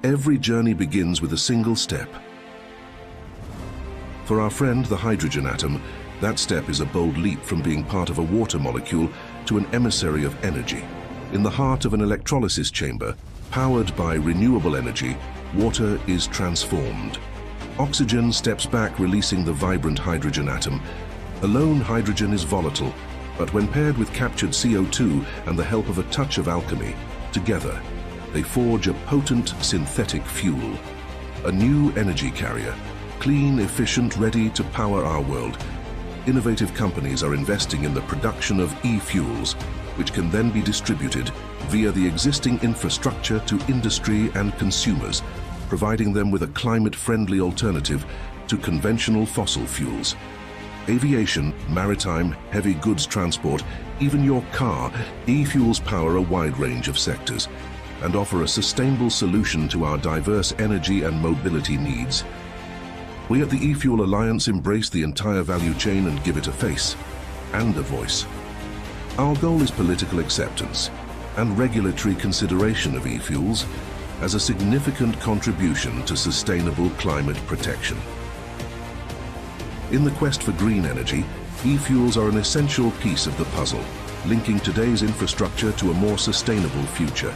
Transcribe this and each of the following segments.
Every journey begins with a single step. For our friend, the hydrogen atom, that step is a bold leap from being part of a water molecule to an emissary of energy. In the heart of an electrolysis chamber, powered by renewable energy, water is transformed. Oxygen steps back, releasing the vibrant hydrogen atom. Alone, hydrogen is volatile, but when paired with captured CO2 and the help of a touch of alchemy, together, they forge a potent synthetic fuel. A new energy carrier, clean, efficient, ready to power our world. Innovative companies are investing in the production of e-fuels, which can then be distributed via the existing infrastructure to industry and consumers, providing them with a climate-friendly alternative to conventional fossil fuels. Aviation, maritime, heavy goods transport, even your car, e-fuels power a wide range of sectors and offer a sustainable solution to our diverse energy and mobility needs. We at the eFuel Alliance embrace the entire value chain and give it a face and a voice. Our goal is political acceptance and regulatory consideration of e-fuels as a significant contribution to sustainable climate protection. In the quest for green energy, e-fuels are an essential piece of the puzzle, linking today's infrastructure to a more sustainable future.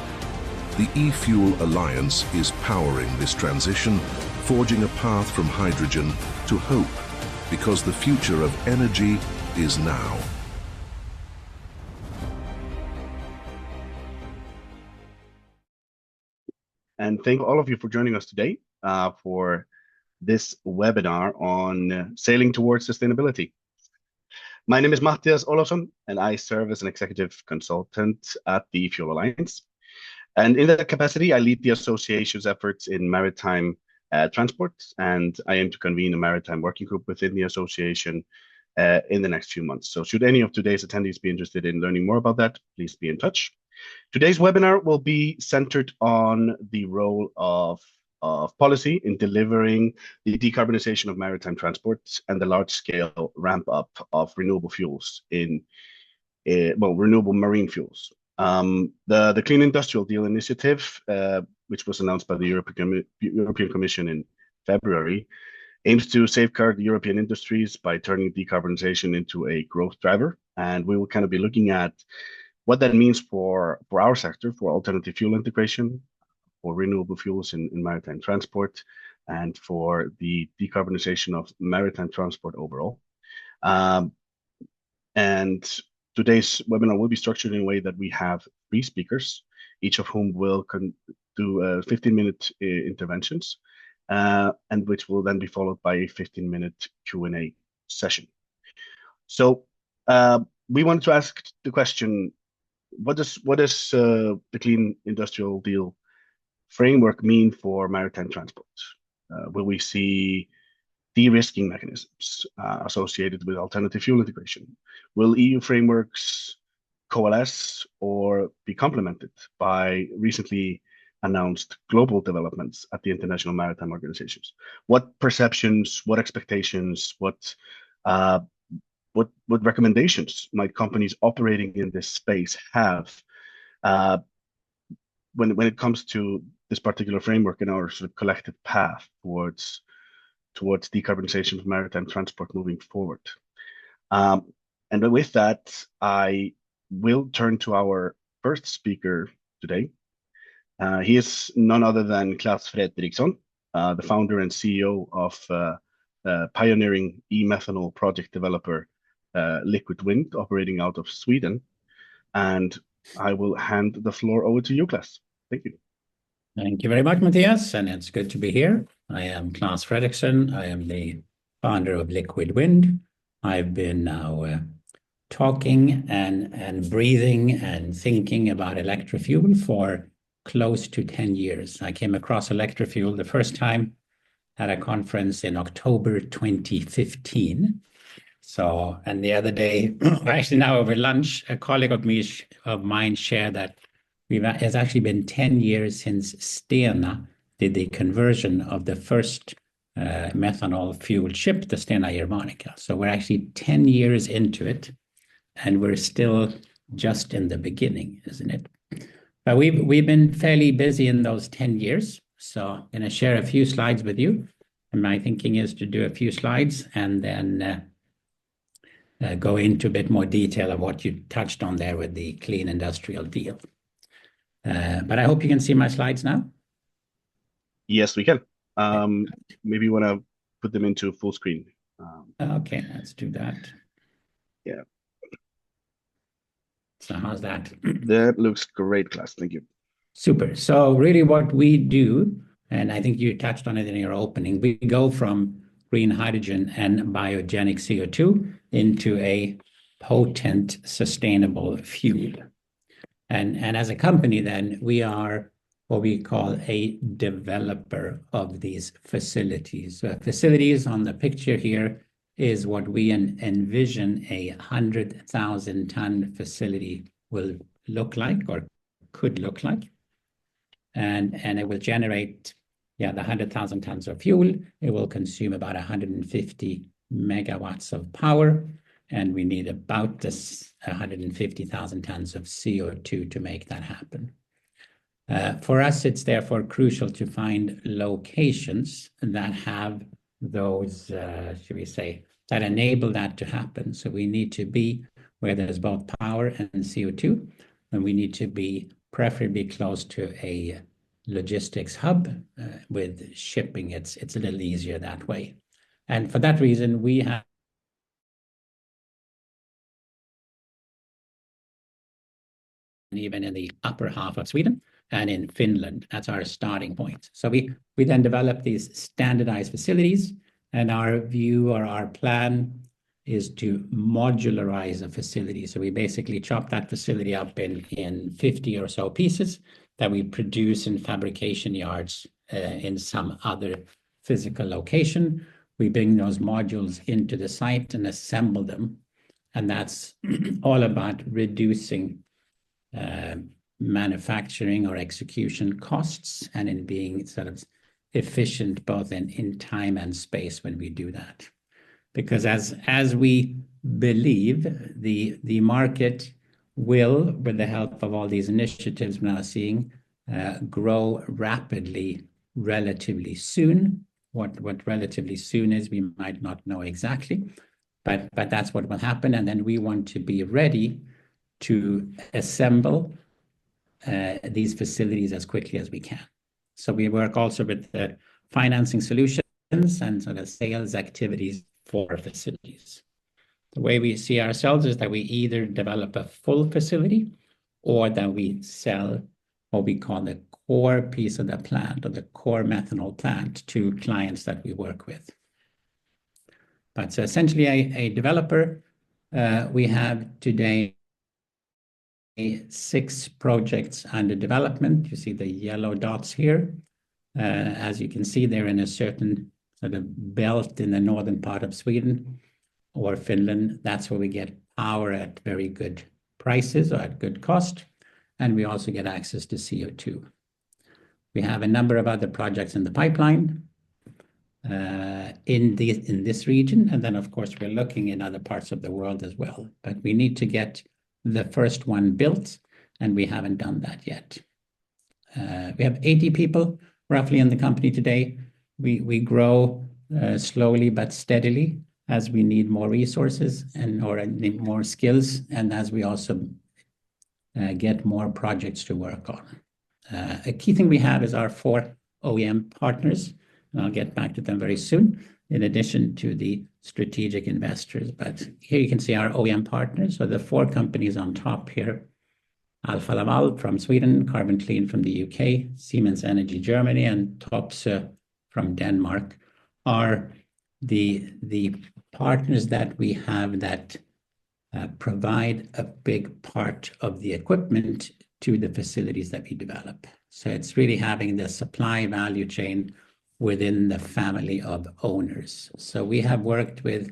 The eFuel Alliance is powering this transition, forging a path from hydrogen to hope, because the future of energy is now. And thank all of you for joining us today for this webinar on sailing towards sustainability. My name is Mattias Olofsson, and I serve as an executive consultant at the eFuel Alliance. And in that capacity, I lead the association's efforts in maritime transport, and I aim to convene a maritime working group within the association in the next few months. So should any of today's attendees be interested in learning more about that, please be in touch. Today's webinar will be centered on the role of policy in delivering the decarbonization of maritime transport and the large-scale ramp-up of renewable fuels renewable marine fuels. The Clean Industrial Deal initiative, which was announced by the European Commission in February, aims to safeguard European industries by turning decarbonization into a growth driver. And we will kind of be looking at what that means for our sector, for alternative fuel integration, for renewable fuels in maritime transport, and for the decarbonization of maritime transport overall. And today's webinar will be structured in a way that we have 3 speakers, each of whom will do 15-minute interventions, and which will then be followed by a 15-minute Q&A session. So we wanted to ask the question, what does the Clean Industrial Deal framework mean for maritime transport? Will we see de-risking mechanisms associated with alternative fuel integration? Will EU frameworks coalesce or be complemented by recently announced global developments at the international maritime organizations? What perceptions, what expectations, what recommendations might companies operating in this space have when it comes to this particular framework in our sort of collective path towards decarbonization of maritime transport moving forward? And with that, I will turn to our first speaker today. He is none other than Claes Fredriksson, the founder and CEO of pioneering e-methanol project developer Liquid Wind, operating out of Sweden. And I will hand the floor over to you, Claes. Thank you. Thank you very much, Matthias, and it's good to be here. I am Claes Fredriksson. I am the founder of Liquid Wind. I've been now talking and breathing and thinking about electrofuel for close to 10 years. I came across electrofuel the first time at a conference in October 2015. So, and the other day, actually now over lunch, a colleague of mine shared that it's actually been 10 years since Stena did the conversion of the first methanol fueled ship, the Stena Germanica. So we're actually 10 years into it, and we're still just in the beginning, isn't it? But we've been fairly busy in those 10 years. So I'm going to share a few slides with you. And my thinking is to do a few slides and then go into a bit more detail of what you touched on there with the clean industrial deal. But I hope you can see my slides now. Yes, we can. Maybe you want to put them into full screen. Okay, let's do that. Yeah. So how's that? That looks great, Klaas. Thank you. Super. So really what we do, and I think you touched on it in your opening, we go from green hydrogen and biogenic CO2 into a potent, sustainable fuel. And as a company, then we are what we call a developer of these facilities. So facilities on the picture here is what we envision a 100,000-ton facility will look like or could look like. And it will generate, the 100,000 tons of fuel. It will consume about 150 megawatts of power. And we need about this 150,000 tons of CO2 to make that happen. For us, it's therefore crucial to find locations that have those, should we say, that enable that to happen. So we need to be where there's both power and CO2, and we need to be preferably close to a logistics hub with shipping. It's a little easier that way. And for that reason, we have even in the upper half of Sweden and in Finland. That's our starting point. So we then develop these standardized facilities, and our view or our plan is to modularize a facility. So we basically chop that facility up in 50 or so pieces that we produce in fabrication yards in some other physical location. We bring those modules into the site and assemble them. And that's all about reducing manufacturing or execution costs and in being sort of efficient both in time and space when we do that. Because as we believe, the market will, with the help of all these initiatives we're now seeing, grow rapidly relatively soon. What relatively soon is, we might not know exactly, but that's what will happen. And then we want to be ready to assemble these facilities as quickly as we can. So we work also with the financing solutions and sort of sales activities for facilities. The way we see ourselves is that we either develop a full facility or that we sell what we call the core piece of the plant or the core methanol plant to clients that we work with. But so essentially a developer, we have today 6 projects under development. You see the yellow dots here. As you can see, they're in a certain sort of belt in the northern part of Sweden or Finland. That's where we get power at very good prices or at good cost. And we also get access to CO2. We have a number of other projects in the pipeline in this region. And then, of course, we're looking in other parts of the world as well. But we need to get the first one built, and we haven't done that yet. We have 80 people roughly in the company today. We grow slowly but steadily as we need more resources or need more skills, and as we also get more projects to work on. A key thing we have is our 4 OEM partners, and I'll get back to them very soon, in addition to the strategic investors. But here you can see our OEM partners. So the 4 companies on top here, Alfa Laval from Sweden, Carbon Clean from the UK, Siemens Energy Germany, and Topsoe from Denmark are the partners that we have that provide a big part of the equipment to the facilities that we develop. So it's really having the supply value chain within the family of owners. So we have worked with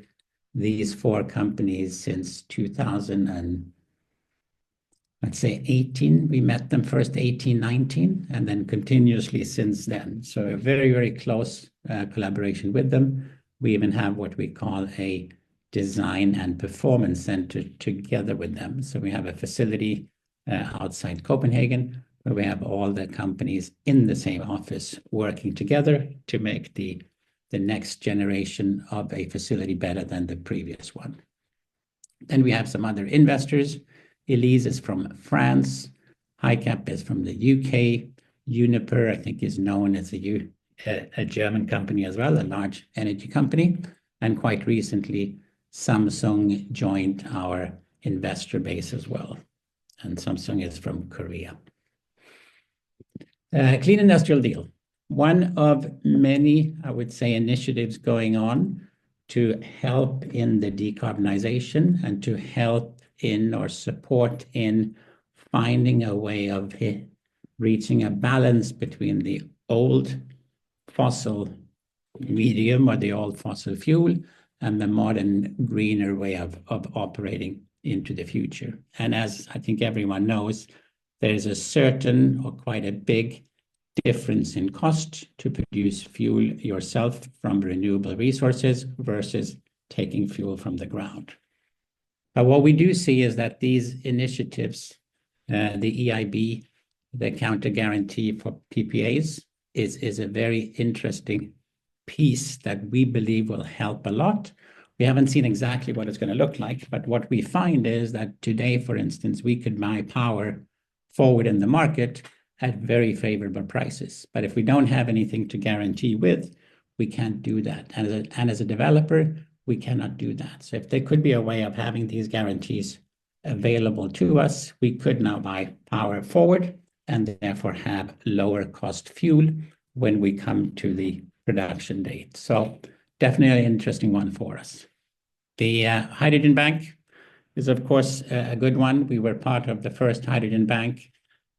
these 4 companies since 2018. We met them first 18, 19, and then continuously since then. So a very, very close collaboration with them. We even have what we call a design and performance center together with them. So we have a facility outside Copenhagen where we have all the companies in the same office working together to make the next generation of a facility better than the previous one. Then we have some other investors. Elise is from France. HiCap is from the UK. Uniper, I think, is known as a German company as well, a large energy company. And quite recently, Samsung joined our investor base as well. And Samsung is from Korea. Clean Industrial Deal. One of many, I would say, initiatives going on to help in the decarbonization and to help in or support in finding a way of reaching a balance between the old fossil medium or the old fossil fuel and the modern greener way of operating into the future. And as I think everyone knows, there's a certain or quite a big difference in cost to produce fuel yourself from renewable resources versus taking fuel from the ground. But what we do see is that these initiatives, the EIB, the counter guarantee for PPAs, is a very interesting piece that we believe will help a lot. We haven't seen exactly what it's going to look like, but what we find is that today, for instance, we could buy power forward in the market at very favorable prices. But if we don't have anything to guarantee with, we can't do that. And as a developer, we cannot do that. So if there could be a way of having these guarantees available to us, we could now buy power forward and therefore have lower cost fuel when we come to the production date. So definitely an interesting one for us. The Hydrogen Bank is, of course, a good one. We were part of the first Hydrogen Bank.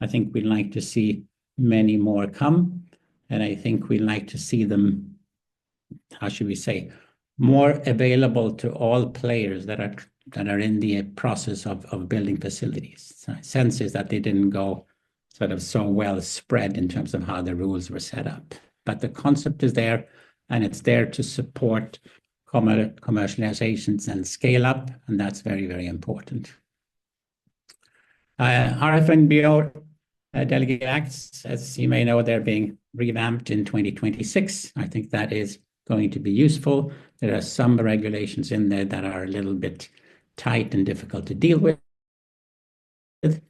I think we'd like to see many more come. And I think we'd like to see them, how should we say, more available to all players that are in the process of building facilities. So my sense is that they didn't go sort of so well spread in terms of how the rules were set up. But the concept is there, and it's there to support commercializations and scale up, and that's very, very important. RFNBO Delegate Acts, as you may know, they're being revamped in 2026. I think that is going to be useful. There are some regulations in there that are a little bit tight and difficult to deal with.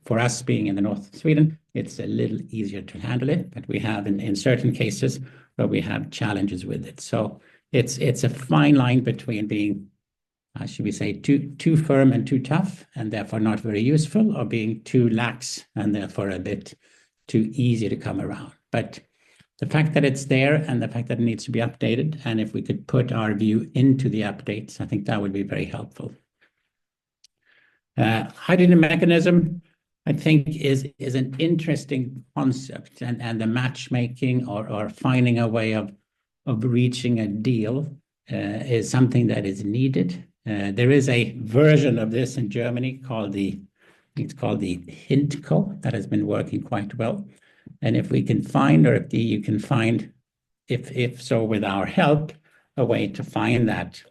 For us being in the north of Sweden, it's a little easier to handle it, but we have in certain cases where we have challenges with it. So it's a fine line between being, should we say, too firm and too tough, and therefore not very useful, or being too lax and therefore a bit too easy to come around. But the fact that it's there and the fact that it needs to be updated, and if we could put our view into the updates, I think that would be very helpful. Hydrogen mechanism, I think, is an interesting concept, and the matchmaking or finding a way of reaching a deal is something that is needed. There is a version of this in Germany called the HINTCO that has been working quite well. And if we can find, or if the EU can find, if so with our help, a way to find that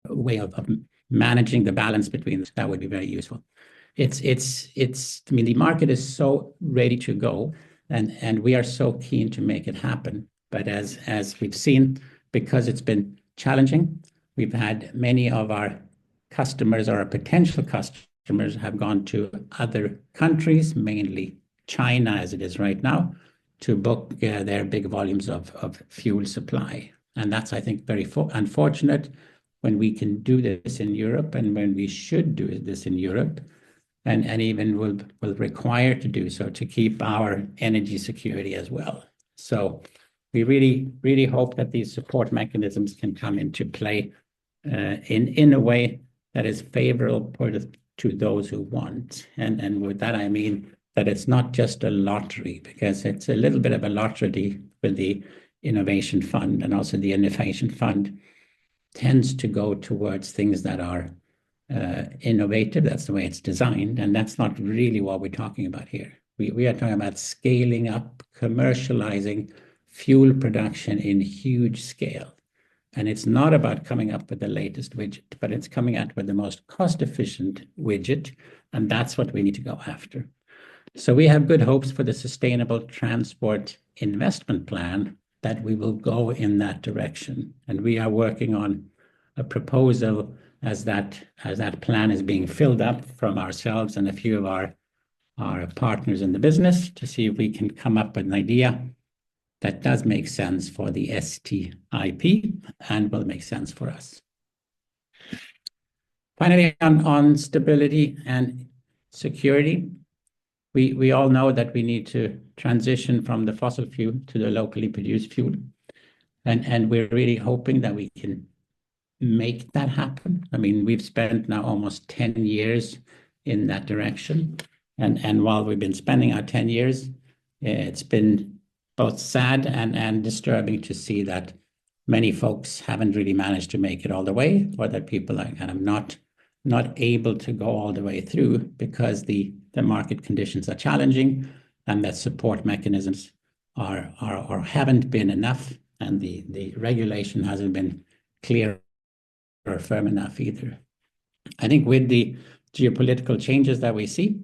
way of managing the balance between this, that would be very useful. I mean, the market is so ready to go, and we are so keen to make it happen. But as we've seen, because it's been challenging, we've had many of our customers or our potential customers have gone to other countries, mainly China as it is right now, to book their big volumes of fuel supply. And that's, I think, very unfortunate when we can do this in Europe, and when we should do this in Europe, and even will require to do so to keep our energy security as well. So we really, really hope that these support mechanisms can come into play in a way that is favorable to those who want. And with that, I mean that it's not just a lottery, because it's a little bit of a lottery with the Innovation Fund, and also the Innovation Fund tends to go towards things that are innovative. That's the way it's designed, and that's not really what we're talking about here. We are talking about scaling up, commercializing fuel production in huge scale. And it's not about coming up with the latest widget, but it's coming out with the most cost-efficient widget, and that's what we need to go after. So we have good hopes for the Sustainable Transport Investment Plan that we will go in that direction. And we are working on a proposal as that plan is being filled up from ourselves and a few of our partners in the business to see if we can come up with an idea that does make sense for the STIP and will make sense for us. Finally, on stability and security, we all know that we need to transition from the fossil fuel to the locally produced fuel. And we're really hoping that we can make that happen. I mean, we've spent now almost 10 years in that direction. And while we've been spending our 10 years, it's been both sad and disturbing to see that many folks haven't really managed to make it all the way, or that people are kind of not able to go all the way through because the market conditions are challenging and that support mechanisms are or haven't been enough, and the regulation hasn't been clear or firm enough either. I think with the geopolitical changes that we see,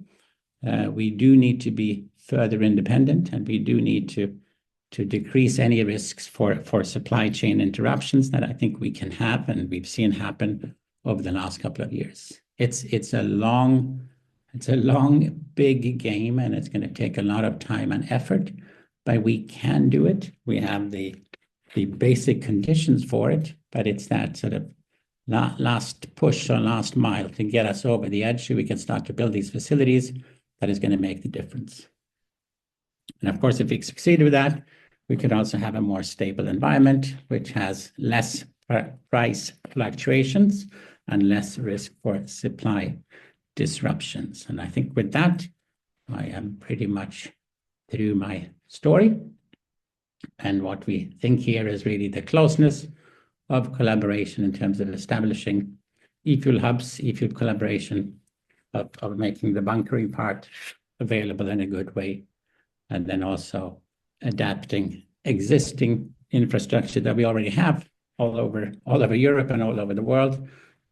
we do need to be further independent, and we do need to decrease any risks for supply chain interruptions that I think we can have, and we've seen happen over the last couple of years. It's a long, big game, and it's going to take a lot of time and effort, but we can do it. We have the basic conditions for it, but it's that sort of last push or last mile to get us over the edge so we can start to build these facilities that is going to make the difference. And of course, if we succeed with that, we could also have a more stable environment, which has less price fluctuations and less risk for supply disruptions. And I think with that, I am pretty much through my story. And what we think here is really the closeness of collaboration in terms of establishing e-fuel hubs, e-fuel collaboration, of making the bunkering part available in a good way, and then also adapting existing infrastructure that we already have all over Europe and all over the world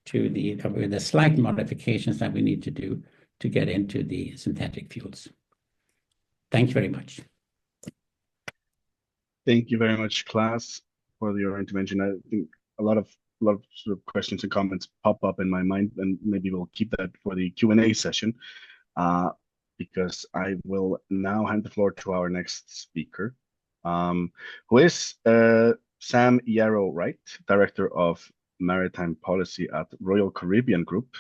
to the slight modifications that we need to do to get into the synthetic fuels. Thank you very much. Thank you very much, Klaas, for your intervention. I think a lot of sort of questions and comments pop up in my mind, and maybe we'll keep that for the Q&A session, because I will now hand the floor to our next speaker, who is Sam Yarrow-Wright, Director of Maritime Policy at Royal Caribbean Group.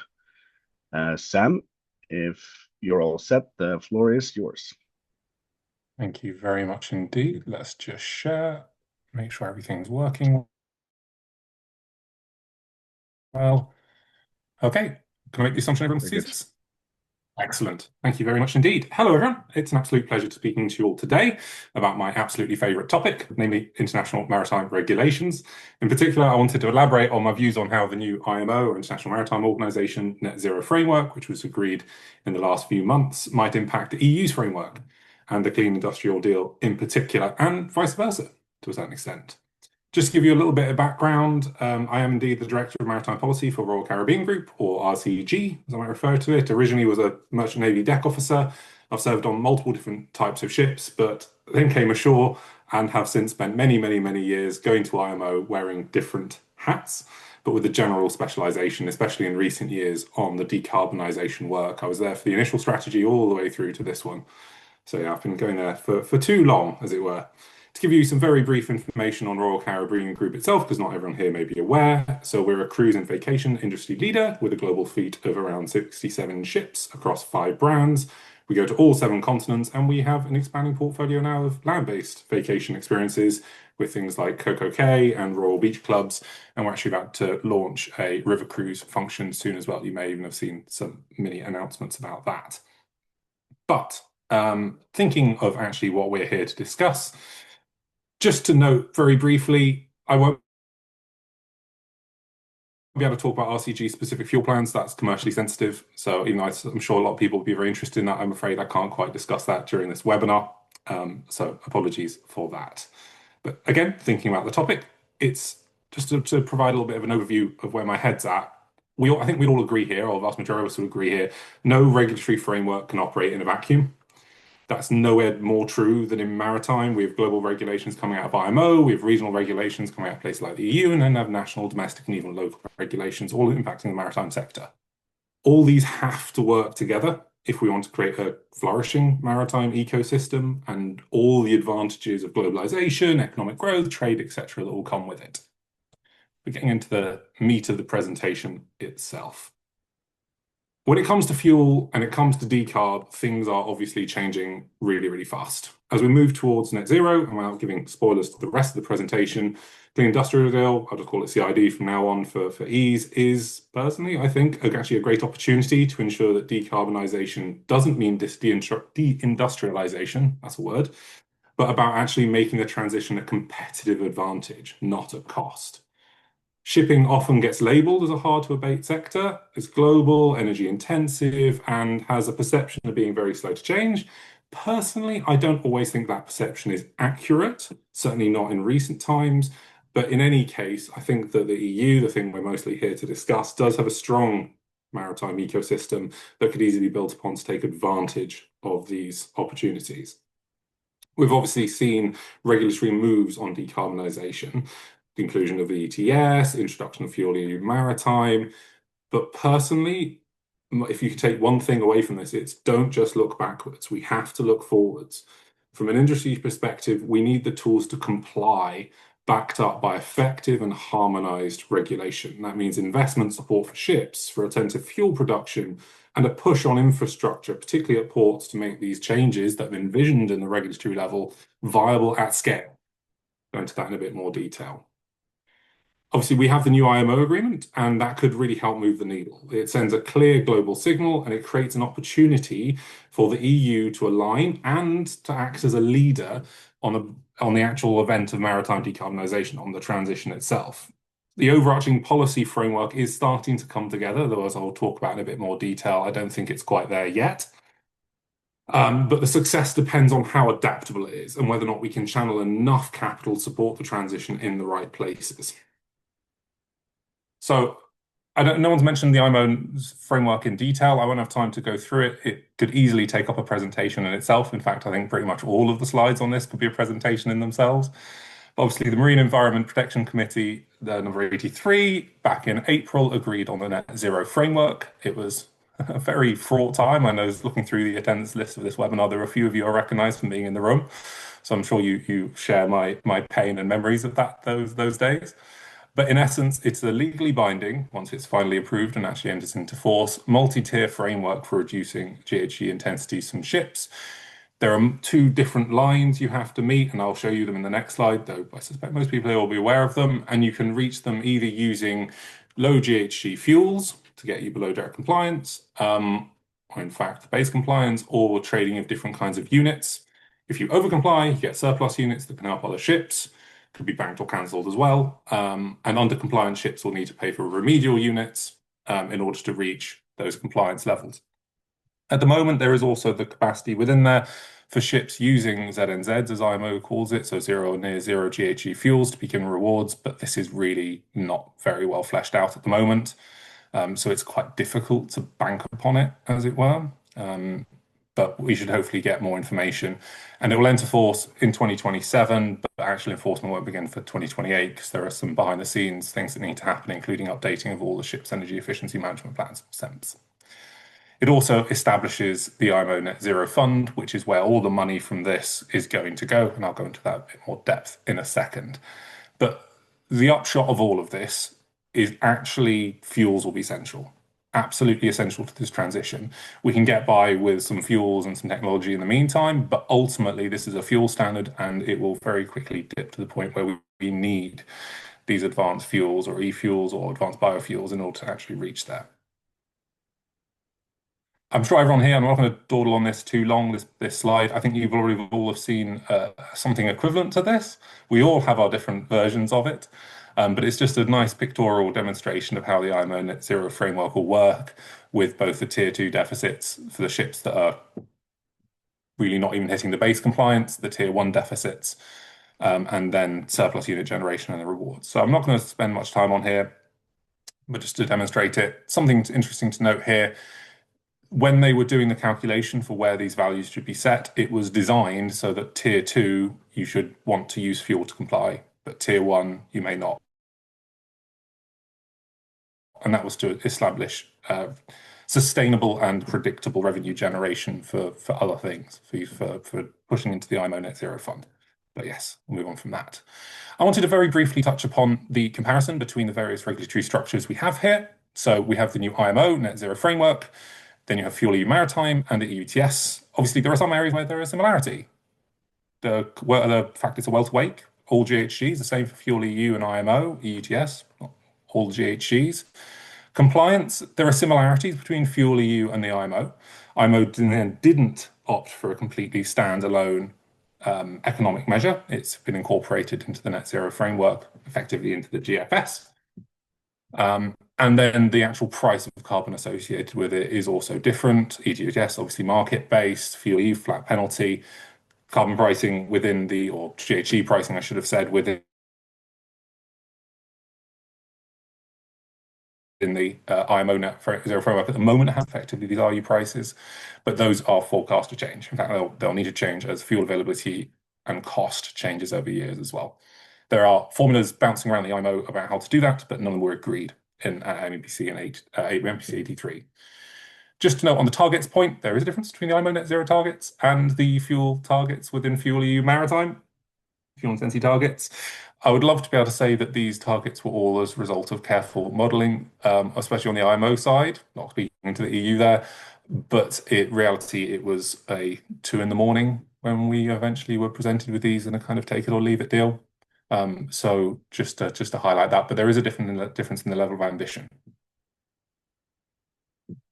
Sam, if you're all set, the floor is yours. Thank you very much indeed. Let's just share, make sure everything's working well. Okay, can I make the assumption everyone sees this? Excellent. Thank you very much indeed. Hello, everyone. It's an absolute pleasure to speaking to you all today about my absolutely favourite topic, namely international maritime regulations. In particular, I wanted to elaborate on my views on how the new IMO, or International Maritime Organization, Net Zero Framework, which was agreed in the last few months, might impact the EU's framework and the Clean Industrial Deal in particular, and vice versa to a certain extent. Just to give you a little bit of background, I am indeed the Director of Maritime Policy for Royal Caribbean Group, or RCG, as I might refer to it. Originally was a Merchant Navy deck officer. I've served on multiple different types of ships, but then came ashore and have since spent many, many, many years going to IMO wearing different hats, but with a general specialisation, especially in recent years, on the decarbonisation work. I was there for the initial strategy all the way through to this one. So yeah, I've been going there for too long, as it were. To give you some very brief information on Royal Caribbean Group itself, because not everyone here may be aware. So we're a cruise and vacation industry leader with a global fleet of around 67 ships across 5 brands. We go to all 7 continents, and we have an expanding portfolio now of land-based vacation experiences with things like Coco Cay and Royal Beach Clubs. And we're actually about to launch a river cruise function soon as well. You may even have seen some mini announcements about that. But thinking of actually what we're here to discuss, just to note very briefly, I won't be able to talk about RCG specific fuel plans. That's commercially sensitive. So even though I'm sure a lot of people will be very interested in that, I'm afraid I can't quite discuss that during this webinar. So apologies for that. But again, thinking about the topic, it's just to provide a little bit of an overview of where my head's at, I think we'd all agree here, or the vast majority of us would agree here, no regulatory framework can operate in a vacuum. That's nowhere more true than in maritime. We have global regulations coming out of IMO, we have regional regulations coming out of places like the EU, and then have national, domestic, and even local regulations, all impacting the maritime sector. All these have to work together if we want to create a flourishing maritime ecosystem and all the advantages of globalization, economic growth, trade, etc., that will come with it. We're getting into the meat of the presentation itself. When it comes to fuel and it comes to decarb, things are obviously changing really, really fast. As we move towards net zero, and without giving spoilers to the rest of the presentation, Clean Industrial Deal, I'll just call it CID from now on for ease, is personally, I think, actually a great opportunity to ensure that decarbonisation doesn't mean deindustrialisation, that's a word, but about actually making the transition a competitive advantage, not a cost. Shipping often gets labelled as a hard-to-abate sector. It's global, energy-intensive, and has a perception of being very slow to change. Personally, I don't always think that perception is accurate, certainly not in recent times. But in any case, I think that the EU, the thing we're mostly here to discuss, does have a strong maritime ecosystem that could easily be built upon to take advantage of these opportunities. We've obviously seen regulatory moves on decarbonisation, the inclusion of the ETS, introduction of fuel EU maritime. But personally, if you could take one thing away from this, it's don't just look backwards. We have to look forwards. From an industry perspective, we need the tools to comply, backed up by effective and harmonized regulation. That means investment support for ships, for alternative fuel production, and a push on infrastructure, particularly at ports, to make these changes that have envisioned in the regulatory level viable at scale. Go into that in a bit more detail. Obviously, we have the new IMO agreement, and that could really help move the needle. It sends a clear global signal, and it creates an opportunity for the EU to align and to act as a leader on the actual event of maritime decarbonisation, on the transition itself. The overarching policy framework is starting to come together, though as I'll talk about in a bit more detail, I don't think it's quite there yet. But the success depends on how adaptable it is and whether or not we can channel enough capital to support the transition in the right places. So no one's mentioned the IMO framework in detail. I won't have time to go through it. It could easily take up a presentation in itself. In fact, I think pretty much all of the slides on this could be a presentation in themselves. But obviously, the Marine Environment Protection Committee, number 83, back in April, agreed on the net zero framework. It was a very fraught time. I know, looking through the attendance list of this webinar, there are a few of you I recognise from being in the room. So I'm sure you share my pain and memories of those days. But in essence, it's a legally binding, once it's finally approved and actually enters into force, multi-tier framework for reducing GHG intensities from ships. There are 2 different lines you have to meet, and I'll show you them in the next slide, though I suspect most people here will be aware of them. And you can reach them either using low GHG fuels to get you below direct compliance, or in fact, base compliance, or trading of different kinds of units. If you overcomply, you get surplus units that can help other ships. Could be banked or cancelled as well. And under-compliant ships will need to pay for remedial units in order to reach those compliance levels. At the moment, there is also the capacity within there for ships using ZNZs, as IMO calls it, so zero or near zero GHG fuels to begin rewards, but this is really not very well fleshed out at the moment. So it's quite difficult to bank upon it, as it were. But we should hopefully get more information. And it will enter force in 2027, but actual enforcement won't begin for 2028 because there are some behind the scenes things that need to happen, including updating of all the ship's energy efficiency management plans. It also establishes the IMO Net Zero Fund, which is where all the money from this is going to go. And I'll go into that a bit more depth in a second. But the upshot of all of this is actually fuels will be essential. Absolutely essential to this transition. We can get by with some fuels and some technology in the meantime, but ultimately this is a fuel standard and it will very quickly dip to the point where we need these advanced fuels or e-fuels or advanced biofuels in order to actually reach there. I'm sure everyone here, I'm not going to dawdle on this too long, this slide. I think you've already all have seen something equivalent to this. We all have our different versions of it. But it's just a nice pictorial demonstration of how the IMO Net Zero framework will work with both the Tier 2 deficits for the ships that are really not even hitting the base compliance, the Tier 1 deficits and then surplus unit generation and the rewards. So I'm not going to spend much time on here, but just to demonstrate it, something interesting to note here, when they were doing the calculation for where these values should be set, it was designed so that tier 2, you should want to use fuel to comply, but tier 1, you may not. And that was to establish sustainable and predictable revenue generation for other things, for pushing into the IMO Net Zero Fund. But yes, we'll move on from that. I wanted to very briefly touch upon the comparison between the various regulatory structures we have here. So we have the new IMO Net Zero Framework, then you have FuelEU Maritime and the EU ETS. Obviously, there are some areas where there is similarity. The factors are well to wake. All GHGs, the same for FuelEU and IMO, EU ETS, not all GHGs. Compliance, there are similarities between FuelEU and the IMO. IMO didn't opt for a completely standalone economic measure. It's been incorporated into the net zero framework, effectively into the GFS. And then the actual price of carbon associated with it is also different. ETS, obviously market-based, FuelEU flat penalty, carbon pricing within the, or GHG pricing, I should have said, within the IMO Net Zero Framework at the moment have effectively these RU prices, but those are forecast to change. In fact, they'll need to change as fuel availability and cost changes over years as well. There are formulas bouncing around the IMO about how to do that, but none of them were agreed in MEPC and MEPC 83. Just to note on the targets point, there is a difference between the IMO Net Zero targets and the fuel targets within FuelEU Maritime, fuel intensity targets. I would love to be able to say that these targets were all as a result of careful modelling, especially on the IMO side, not speaking to the EU there, but in reality, it was a 2 in the morning when we eventually were presented with these in a kind of take it or leave it deal. So just to highlight that, but there is a difference in the level of ambition.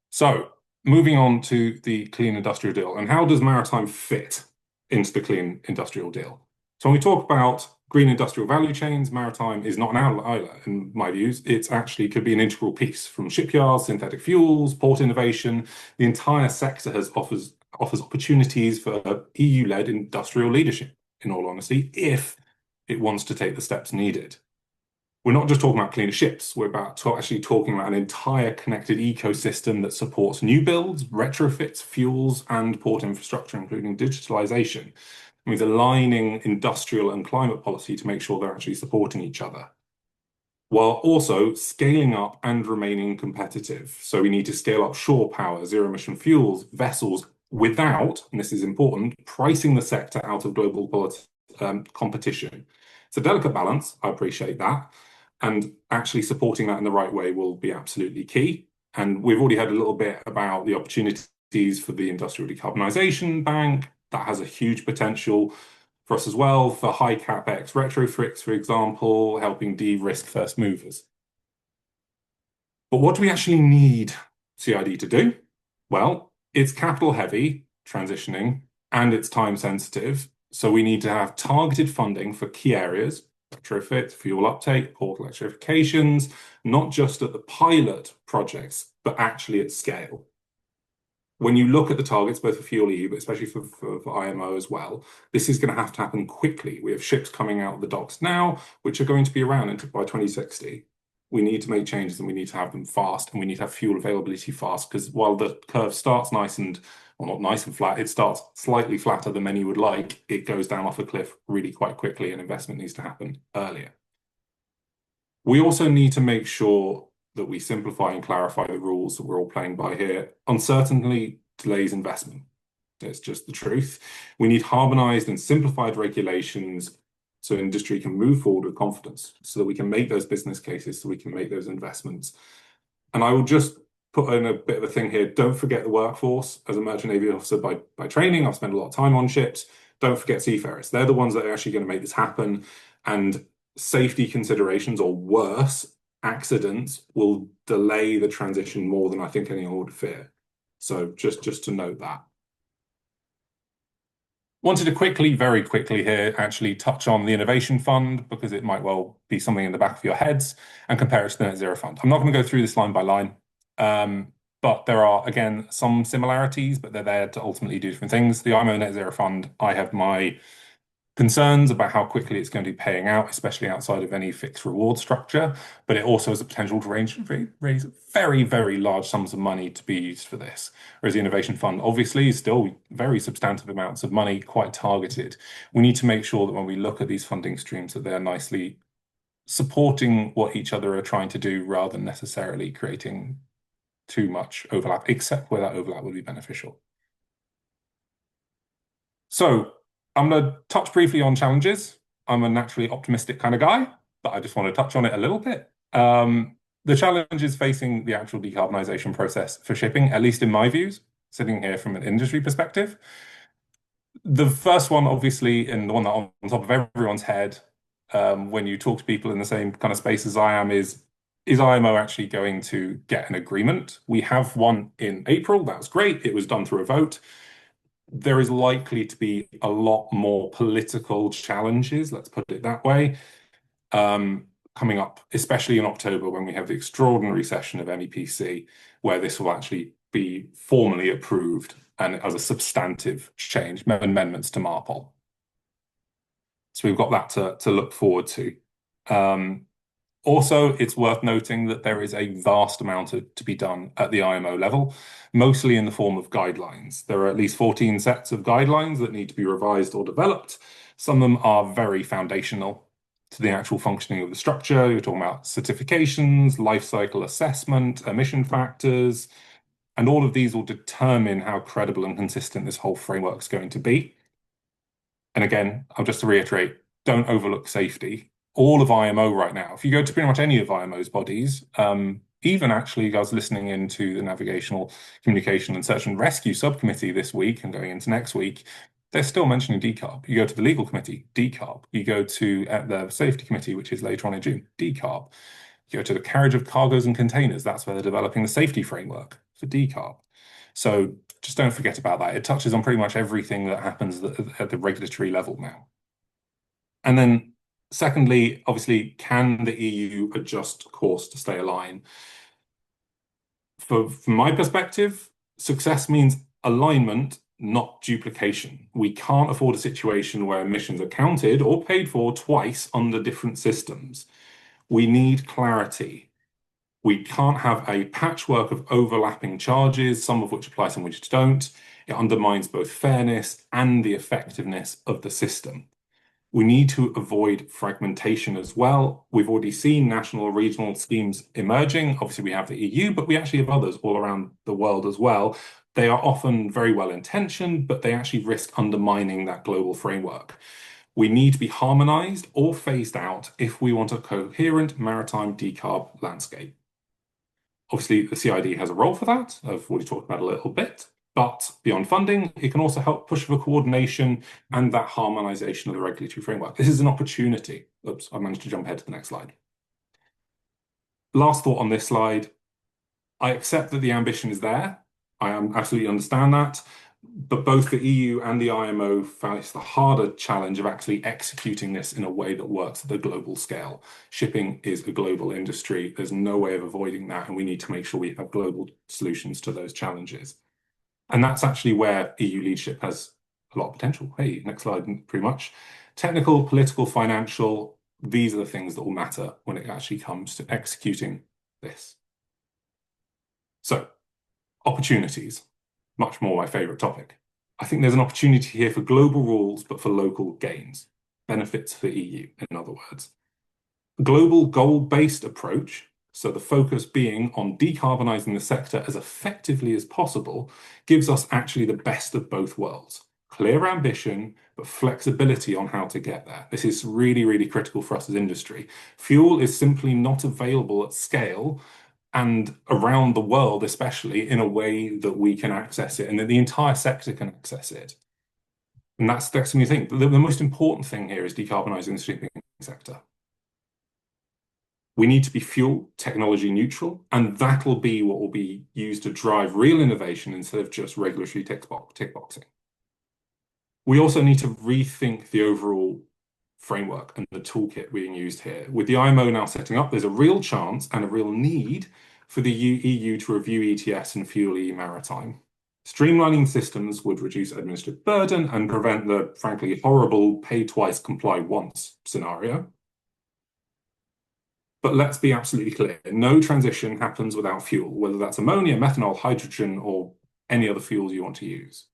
So moving on to the clean industrial deal, and how does maritime fit into the clean industrial deal? So when we talk about green industrial value chains, maritime is not an outlier in my views. It actually could be an integral piece from shipyards, synthetic fuels, port innovation. The entire sector offers opportunities for EU-led industrial leadership, in all honesty, if it wants to take the steps needed. We're not just talking about cleaner ships, we're actually talking about an entire connected ecosystem that supports new builds, retrofits, fuels, and port infrastructure, including digitalization, with aligning industrial and climate policy to make sure they're actually supporting each other, while also scaling up and remaining competitive. So we need to scale up shore power, zero-emission fuels, vessels, without, and this is important, pricing the sector out of global competition. It's a delicate balance, I appreciate that, and actually supporting that in the right way will be absolutely key. And we've already heard a little bit about the opportunities for the Industrial Decarbonization Bank. That has a huge potential for us as well, for high capex retrofits, for example, helping de-risk first movers. But what do we actually need CID to do? Well, it's capital heavy, transitioning, and it's time sensitive. So we need to have targeted funding for key areas, retrofit, fuel uptake, port electrifications, not just at the pilot projects, but actually at scale. When you look at the targets, both for FuelEU, but especially for IMO as well, this is going to have to happen quickly. We have ships coming out of the docks now, which are going to be around by 2060. We need to make changes and we need to have them fast, and we need to have fuel availability fast, because while the curve starts nice and, well, not nice and flat, it starts slightly flatter than many would like, it goes down off a cliff really quite quickly, and investment needs to happen earlier. We also need to make sure that we simplify and clarify the rules that we're all playing by here. Uncertainty delays investment. It's just the truth. We need harmonized and simplified regulations so industry can move forward with confidence, so that we can make those business cases, so we can make those investments. And I will just put in a bit of a thing here. Don't forget the workforce. As a merchant navy officer by training, I've spent a lot of time on ships. Don't forget seafarers. They're the ones that are actually going to make this happen. And safety considerations, or worse, accidents, will delay the transition more than I think anyone would fear. So just to note that. Wanted to very quickly here, actually touch on the Innovation Fund, because it might well be something in the back of your heads, and compare it to the Net Zero Fund. I'm not going to go through this line by line, but there are, again, some similarities, but they're there to ultimately do different things. The IMO Net Zero Fund, I have my Concerns about how quickly it's going to be paying out, especially outside of any fixed reward structure, but it also has the potential to raise very, very large sums of money to be used for this. Whereas the Innovation Fund obviously is still very substantive amounts of money, quite targeted. We need to make sure that when we look at these funding streams that they're nicely supporting what each other are trying to do rather than necessarily creating too much overlap, except where that overlap would be beneficial. So I'm going to touch briefly on challenges. I'm a naturally optimistic kind of guy, but I just want to touch on it a little bit. The challenges facing the actual decarbonisation process for shipping, at least in my views, sitting here from an industry perspective. The first one, obviously, and the one that on top of everyone's head, when you talk to people in the same kind of space as I am, is IMO actually going to get an agreement? We have one in April. That was great. It was done through a vote. There is likely to be a lot more political challenges, let's put it that way, coming up, especially in October when we have the extraordinary session of MEPC, where this will actually be formally approved and as a substantive change, amendments to MARPOL. So we've got that to look forward to. Also, it's worth noting that there is a vast amount to be done at the IMO level, mostly in the form of guidelines. There are at least 14 sets of guidelines that need to be revised or developed. Some of them are very foundational to the actual functioning of the structure. You're talking about certifications, life cycle assessment, emission factors, and all of these will determine how credible and consistent this whole framework is going to be. And again, I'll just reiterate, don't overlook safety. All of IMO right now, if you go to pretty much any of IMO's bodies, even actually I was listening into the Navigational Communication and Search and Rescue Subcommittee this week and going into next week, they're still mentioning decarb. You go to the Legal Committee, decarb. You go to the Safety Committee, which is later on in June, decarb. You go to the Carriage of Cargoes and Containers, that's where they're developing the safety framework for decarb. So just don't forget about that. It touches on pretty much everything that happens at the regulatory level now. And then secondly, obviously, can the EU adjust course to stay aligned? From my perspective, success means alignment, not duplication. We can't afford a situation where emissions are counted or paid for twice under different systems. We need clarity. We can't have a patchwork of overlapping charges, some of which apply, some which don't. It undermines both fairness and the effectiveness of the system. We need to avoid fragmentation as well. We've already seen national or regional schemes emerging. Obviously, we have the EU, but we actually have others all around the world as well. They are often very well intentioned, but they actually risk undermining that global framework. We need to be harmonized or phased out if we want a coherent maritime decarb landscape. Obviously, the CID has a role for that. I've already talked about a little bit. But beyond funding, it can also help push for coordination and that harmonization of the regulatory framework. This is an opportunity. Oops, I managed to jump ahead to the next slide. Last thought on this slide. I accept that the ambition is there. I absolutely understand that. But both the EU and the IMO face the harder challenge of actually executing this in a way that works at the global scale. Shipping is a global industry. There's no way of avoiding that, and we need to make sure we have global solutions to those challenges. And that's actually where EU leadership has a lot of potential. Hey, next slide, pretty much. Technical, political, financial, these are the things that will matter when it actually comes to executing this. So, opportunities, much more my favorite topic. I think there's an opportunity here for global rules, but for local gains, benefits for EU, in other words. A global goal-based approach, so the focus being on decarbonising the sector as effectively as possible, gives us actually the best of both worlds. Clear ambition, but flexibility on how to get there. This is really, really critical for us as industry. Fuel is simply not available at scale and around the world, especially in a way that we can access it and that the entire sector can access it. And that's the thing. The most important thing here is decarbonising the shipping sector. We need to be fuel technology neutral, and that'll be what will be used to drive real innovation instead of just regulatory tick boxing. We also need to rethink the overall framework and the toolkit being used here. With the IMO now setting up, there's a real chance and a real need for the EU to review ETS and fuel EU maritime. Streamlining systems would reduce administrative burden and prevent the, frankly, horrible pay twice, comply once scenario. But let's be absolutely clear, no transition happens without fuel, whether that's ammonia, methanol, hydrogen, or any other fuels you want to use.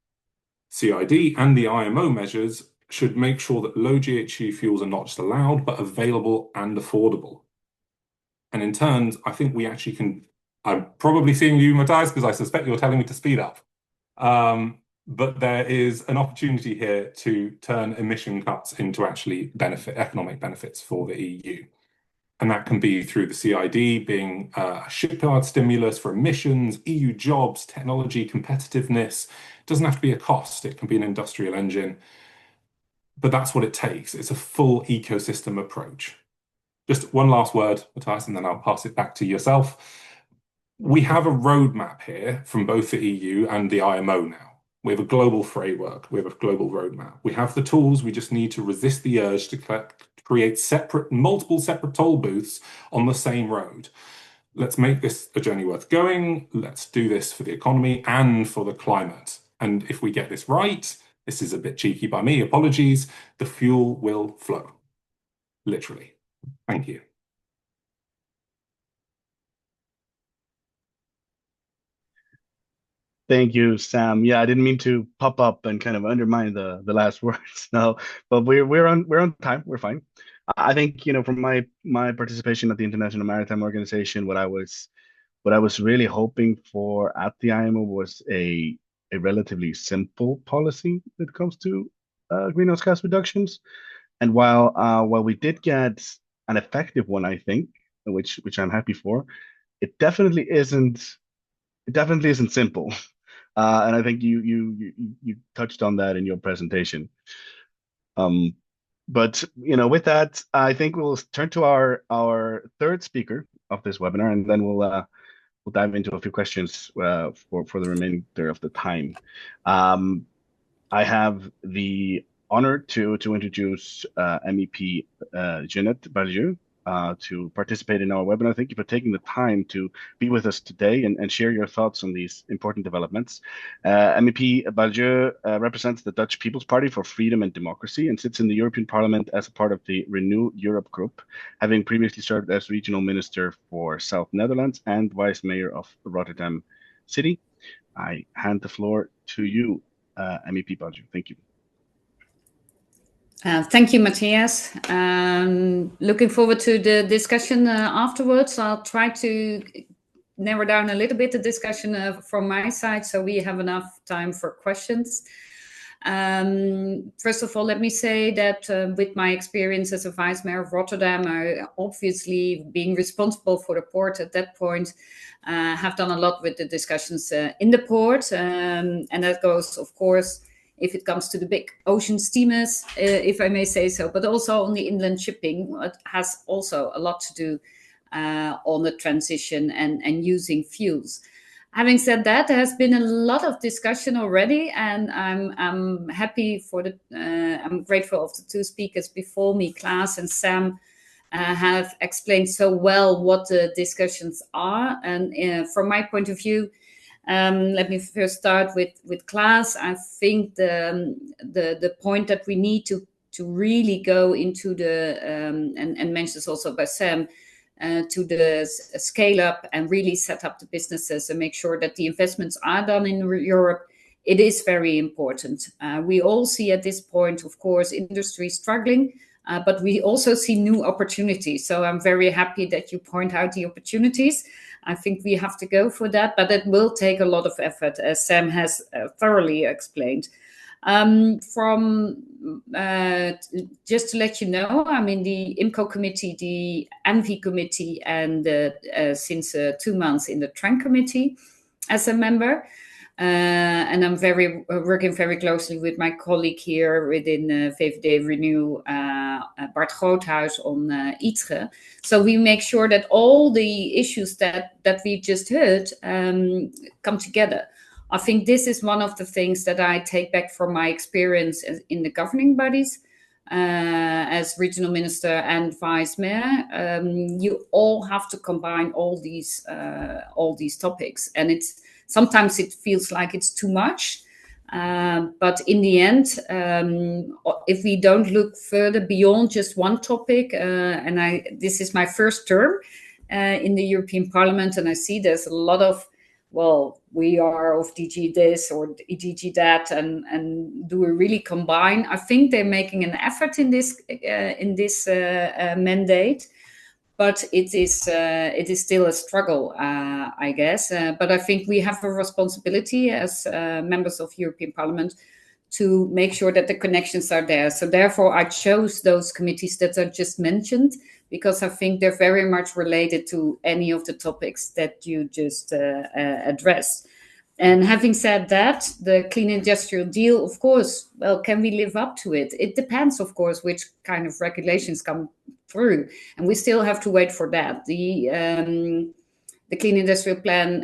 CID and the IMO measures should make sure that low GHG fuels are not just allowed, but available and affordable. And in turn, I think we actually can, I'm probably seeing you, Matthias, because I suspect you're telling me to speed up. But there is an opportunity here to turn emission cuts into actually economic benefits for the EU. And that can be through the CID being a shipyard stimulus for emissions, EU jobs, technology, competitiveness. It doesn't have to be a cost, it can be an industrial engine. But that's what it takes. It's a full ecosystem approach. Just one last word, Matthias, and then I'll pass it back to yourself. We have a roadmap here from both the EU and the IMO now. We have a global framework, we have a global roadmap. We have the tools, we just need to resist the urge to create multiple separate toll booths on the same road. Let's make this a journey worth going. Let's do this for the economy and for the climate. And if we get this right, this is a bit cheeky by me, apologies, the fuel will flow, literally. Thank you. Thank you, Sam. Yeah, I didn't mean to pop up and kind of undermine the last words. No, but we're on time. We're fine. I think, from my participation at the International Maritime Organization, what I was really hoping for at the IMO was a relatively simple policy when it comes to greenhouse gas reductions. And while we did get an effective one, I think, which I'm happy for, it definitely isn't simple. And I think you touched on that in your presentation. But with that, I think we'll turn to our third speaker of this webinar, and then we'll dive into a few questions for the remainder of the time. I have the honor to introduce MEP Jeanette Barjou to participate in our webinar. Thank you for taking the time to be with us today and share your thoughts on these important developments. MEP Barjou represents the Dutch People's Party for Freedom and Democracy and sits in the European Parliament as a part of the Renew Europe group, having previously served as Regional Minister for South Netherlands and Vice Mayor of Rotterdam City. I hand the floor to you, MEP Barjou. Thank you. Thank you, Matthias. Looking forward to the discussion afterwards. I'll try to narrow down a little bit the discussion from my side so we have enough time for questions. First of all, let me say that with my experience as a Vice Mayor of Rotterdam, I obviously being responsible for the port at that point, have done a lot with the discussions in the port. And that goes, of course, if it comes to the big ocean steamers, if I may say so, but also on the inland shipping, it has also a lot to do on the transition and using fuels. Having said that, there has been a lot of discussion already, and I'm happy for I'm grateful of the two speakers before me, Klaas and Sam, have explained so well what the discussions are. And from my point of view, let me first start with Klaas. I think the point that we need to really go into the and mentioned also by Sam, to the scale up and really set up the businesses and make sure that the investments are done in Europe. It is very important. We all see at this point, of course, industry struggling, but we also see new opportunities. So I'm very happy that you point out the opportunities. I think we have to go for that, but it will take a lot of effort, as Sam has thoroughly explained. Just to let you know, I'm in the IMCO committee, the ENVI committee, and since 2 months in the TRAN committee as a member. And I'm working very closely with my colleague here within VVD Renew, Bart Groothuis, on ITRE. So we make sure that all the issues that we just heard come together. I think this is one of the things that I take back from my experience in the governing bodies. as regional minister and vice mayor, you all have to combine all these topics, and sometimes it feels like it's too much. But in the end, if we don't look further beyond just one topic, this is my first term in the European Parliament, and I see there's a lot of, well, we are of DG this or DG that, and do we really combine? I think they're making an effort in this mandate, but it is still a struggle, I guess. But I think we have a responsibility as members of European Parliament to make sure that the connections are there. So therefore, I chose those committees that I just mentioned, because I think they're very much related to any of the topics that you just addressed. And having said that, the Clean Industrial Deal, of course, well, can we live up to it? It depends, of course, which kind of regulations come through, and we still have to wait for that. The Clean Industrial Plan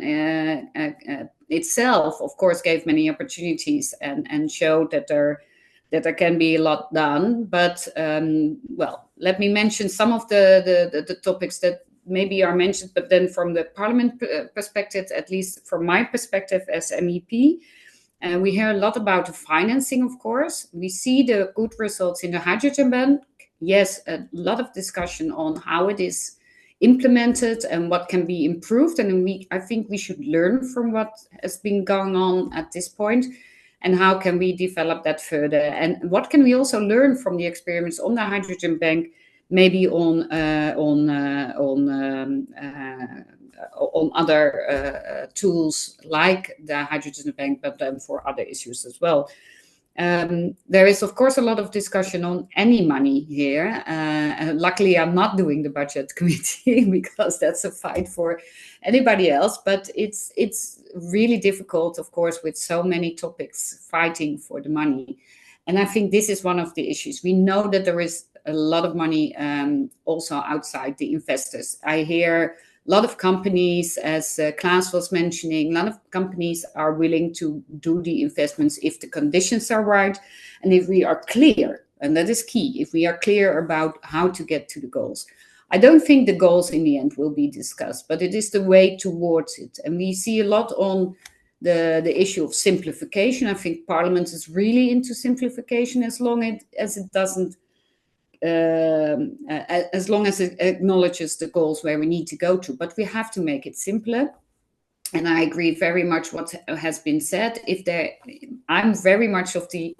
itself, of course, gave many opportunities and showed that there can be a lot done. But well, let me mention some of the topics that maybe are mentioned, but then from the Parliament perspective, at least from my perspective as MEP, we hear a lot about the financing, of course. We see the good results in the hydrogen bank. Yes, a lot of discussion on how it is implemented and what can be improved. And I think we should learn from what has been going on at this point, and how can we develop that further. And what can we also learn from the experiments on the hydrogen bank, maybe on other tools like the hydrogen bank, but then for other issues as well. There is, of course, a lot of discussion on any money here. Luckily, I'm not doing the budget committee because that's a fight for anybody else. But it's really difficult, of course, with so many topics fighting for the money. And I think this is one of the issues. We know that there is a lot of money also outside the investors. I hear a lot of companies, as Klaas was mentioning, a lot of companies are willing to do the investments if the conditions are right and if we are clear, and that is key, if we are clear about how to get to the goals. I don't think the goals in the end will be discussed, but it is the way towards it. And we see a lot on the issue of simplification. I think Parliament is really into simplification as long as it doesn't as long as it acknowledges the goals where we need to go to. But we have to make it simpler. And I agree very much what has been said. I'm very much of the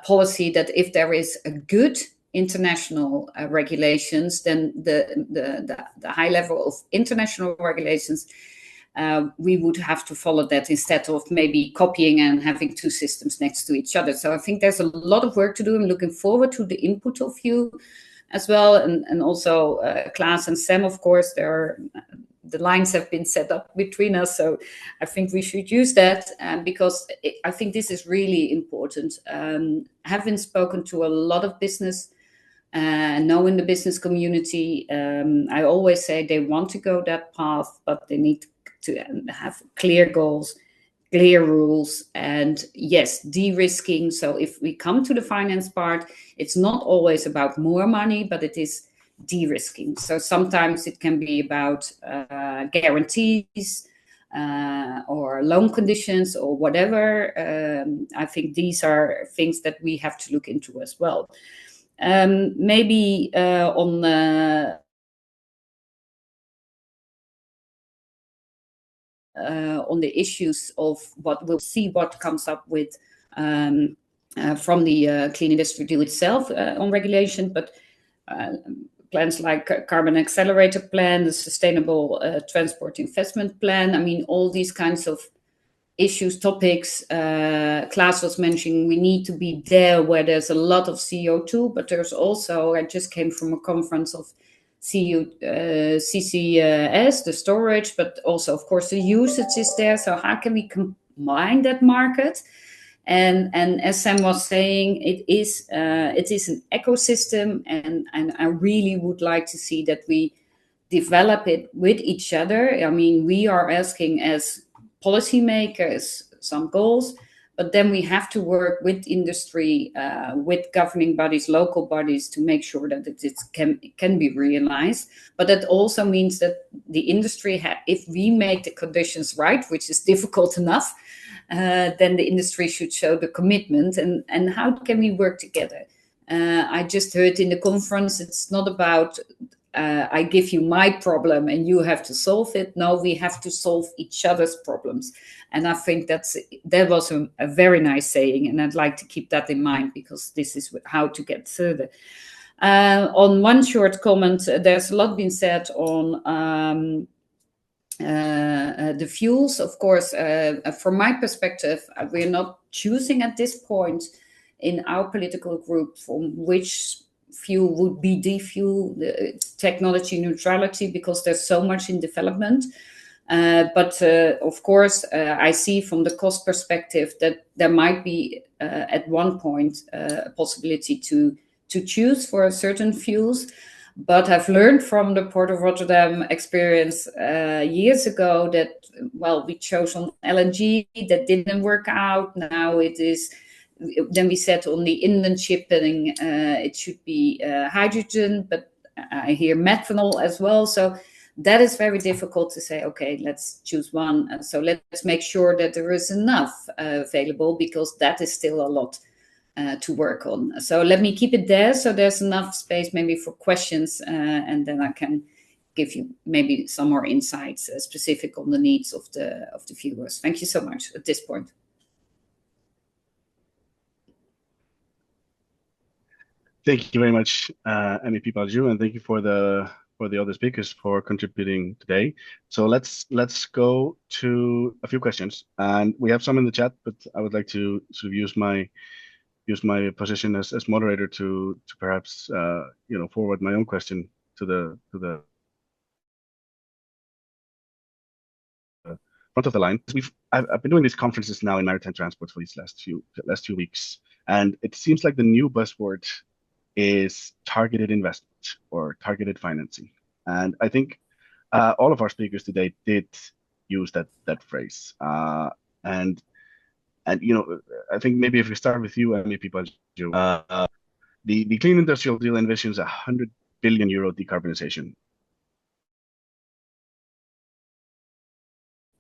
policy that if there is a good international regulations, then the high level of international regulations, we would have to follow that instead of maybe copying and having two systems next to each other. So I think there's a lot of work to do. I'm looking forward to the input of you as well. And also Klaas and Sam, of course, the lines have been set up between us. So I think we should use that because I think this is really important. Having spoken to a lot of business, knowing the business community, I always say they want to go that path, but they need to have clear goals, clear rules, and yes, de-risking. So if we come to the finance part, it's not always about more money, but it is de-risking. So sometimes it can be about guarantees or loan conditions or whatever. I think these are things that we have to look into as well. Maybe on the issues of what we'll see what comes up with from the Clean Industry Deal itself on regulation, but plans like Carbon Accelerator Plan, the Sustainable Transport Investment Plan. I mean, all these kinds of issues, topics. Klaas was mentioning we need to be there where there's a lot of CO2, but there's also, I just came from a conference of CCS, the storage, but also, of course, the usage is there. So how can we combine that market? And as Sam was saying, it is an ecosystem, and I really would like to see that we develop it with each other. I mean, we are asking as policymakers some goals, But then we have to work with industry, with governing bodies, local bodies, to make sure that it can be realized. But that also means that the industry, if we make the conditions right, which is difficult enough, then the industry should show the commitment. And how can we work together? I just heard in the conference, it's not about I give you my problem and you have to solve it. No, we have to solve each other's problems. And I think that was a very nice saying, and I'd like to keep that in mind, because this is how to get further. On one short comment, there's a lot been said on the fuels. Of course, from my perspective, we're not choosing at this point in our political group from which fuel would be the fuel, technology neutrality, because there's so much in development. But of course, I see from the cost perspective that there might be at one point a possibility to choose for certain fuels. But I've learned from the Port of Rotterdam experience years ago that, well, we chose on LNG, that didn't work out. Now it is. Then we said on the inland shipping, it should be hydrogen, but I hear methanol as well. So that is very difficult to say, okay, let's choose one. So let's make sure that there is enough available, because that is still a lot to work on. So let me keep it there, so there's enough space maybe for questions, and then I can give you maybe some more insights specific on the needs of the viewers. Thank you so much at this point. Thank you very much, MEP Baju, and thank you for the other speakers for contributing today. So let's go to a few questions, and we have some in the chat, but I would like to sort of use my position as moderator to perhaps forward my own question to the front of the line. I've been doing these conferences now in maritime transport for these last few weeks, and it seems like the new buzzword is targeted investment or targeted financing. And I think all of our speakers today did use that phrase. And I think maybe if we start with you, MEP Baju, the Clean Industrial Deal envisions a €100 billion decarbonization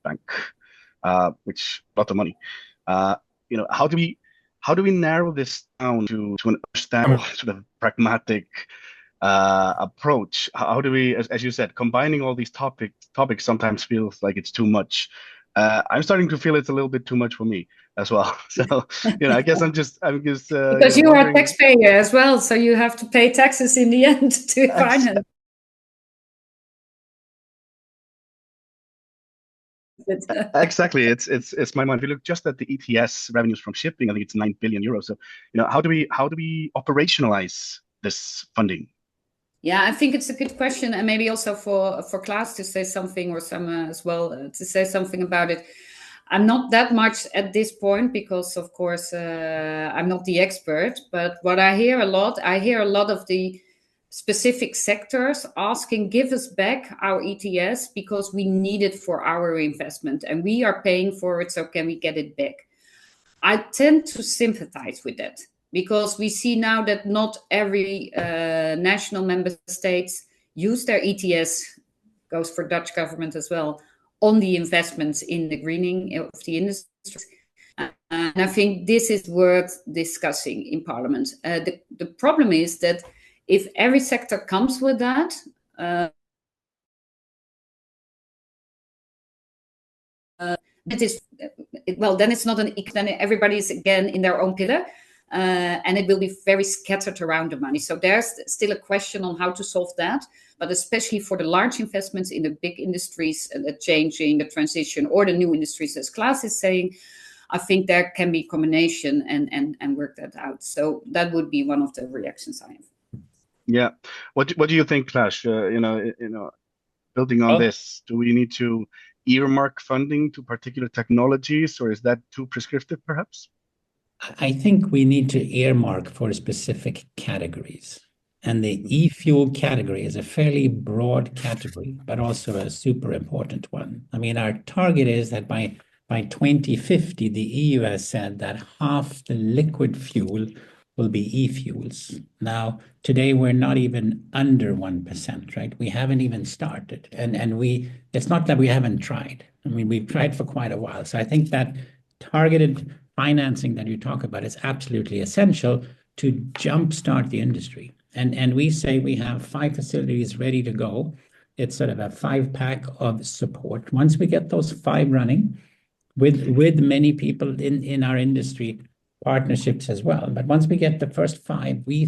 bank, which a lot of money. How do we narrow this down to an understandable sort of pragmatic approach? How do we, as you said, combining all these topics sometimes feels like it's too much. I'm starting to feel it's a little bit too much for me as well. So I guess I'm just because you are a taxpayer as well, so you have to pay taxes in the end to finance. Exactly, it's my mind. If you look just at the ETS revenues from shipping, I think it's €9 billion. So how do we operationalize this funding? Yeah, I think it's a good question, and maybe also for Klaas to say something, or some as well to say something about it. I'm not that much at this point, because of course I'm not the expert. But what I hear a lot of the specific sectors asking, give us back our ETS because we need it for our investment and we are paying for it, so can we get it back? I tend to sympathize with that, because we see now that not every national member states use their ETS, goes for Dutch government as well, on the investments in the greening of the industry. And I think this is worth discussing in Parliament. The problem is that if every sector comes with that, then it's not then everybody's again in their own pillar, and it will be very scattered around the money. So there's still a question on how to solve that, but especially for the large investments in the big industries, the changing, the transition, or the new industries, as Klaas is saying, I think there can be combination and work that out. So that would be one of the reactions I have. Yeah. What do you think, Klaas? Building on this, do we need to earmark funding to particular technologies, or is that too prescriptive, perhaps? I think we need to earmark for specific categories. And the e-fuel category is a fairly broad category, but also a super important one. I mean, our target is that by by 2050, the EU has said that half the liquid fuel will be e-fuels. Now, today we're not even under 1%, right? We haven't even started. And it's not that we haven't tried. I mean, we've tried for quite a while. So I think that targeted financing that you talk about is absolutely essential to jumpstart the industry. And we say we have 5 facilities ready to go. It's sort of a 5-pack of support. Once we get those 5 running, with many people in our industry, partnerships as well. But once we get the first 5, we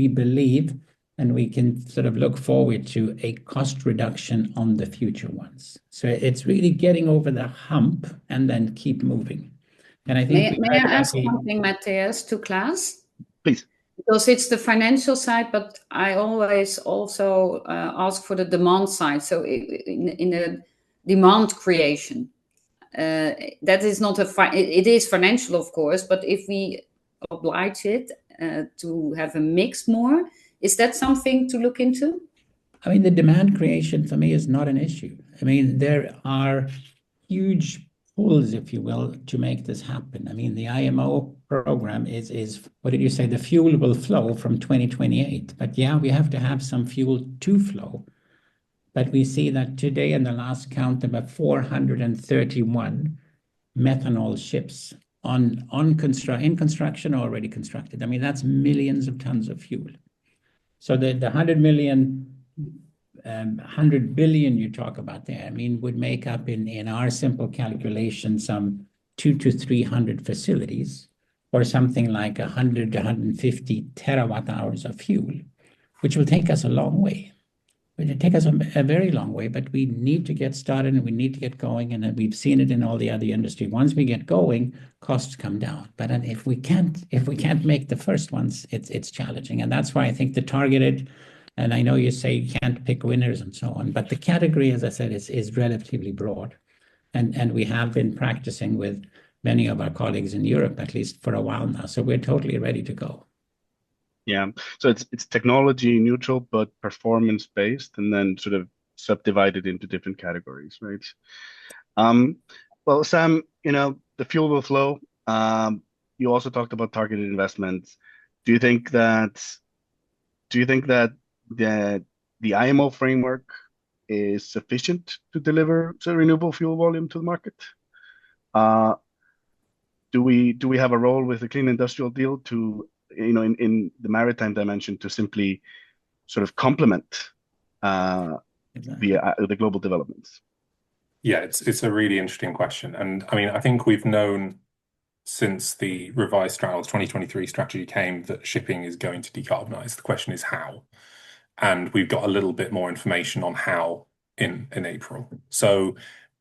believe, and we can sort of look forward to a cost reduction on the future ones. So it's really getting over the hump and then keep moving. And I think may I ask something, Matthias, to Klaas? Please. Because it's the financial side, but I always also ask for the demand side. So in the demand creation, that is not it is financial, of course, but if we oblige it to have a mix more, is that something to look into? I mean, the demand creation for me is not an issue. I mean, there are huge pulls, if you will, to make this happen. I mean, the IMO program is what did you say? The fuel will flow from 2028. But yeah, we have to have some fuel to flow. But we see that today, in the last count, there were 431 methanol ships in construction, already constructed. I mean, that's millions of tons of fuel. So the 100 billion you talk about there, I mean, would make up in our simple calculation some 200 to 300 facilities, or something like 100 to 150 terawatt hours of fuel, which will take us a long way. It will take us a very long way, but we need to get started and we need to get going. And we've seen it in all the other industry. Once we get going, costs come down. But if we can't make the first ones, it's challenging. And that's why I think the targeted, and I know you say you can't pick winners and so on, but the category, as I said, is relatively broad. And we have been practicing with many of our colleagues in Europe, at least for a while now. So we're totally ready to go. Yeah, so it's technology neutral, but performance based, and then sort of subdivided into different categories, right? Well, Sam, the fuel will flow. You also talked about targeted investments. Do you think that the IMO framework is sufficient to deliver the renewable fuel volume to the market? Do we have a role with the Clean Industrial Deal to in the maritime dimension to simply sort of complement the global developments? Yeah, it's a really interesting question. And I mean, I think we've known since the revised 2023 strategy came that shipping is going to decarbonize. The question is how. And we've got a little bit more information on how in April. So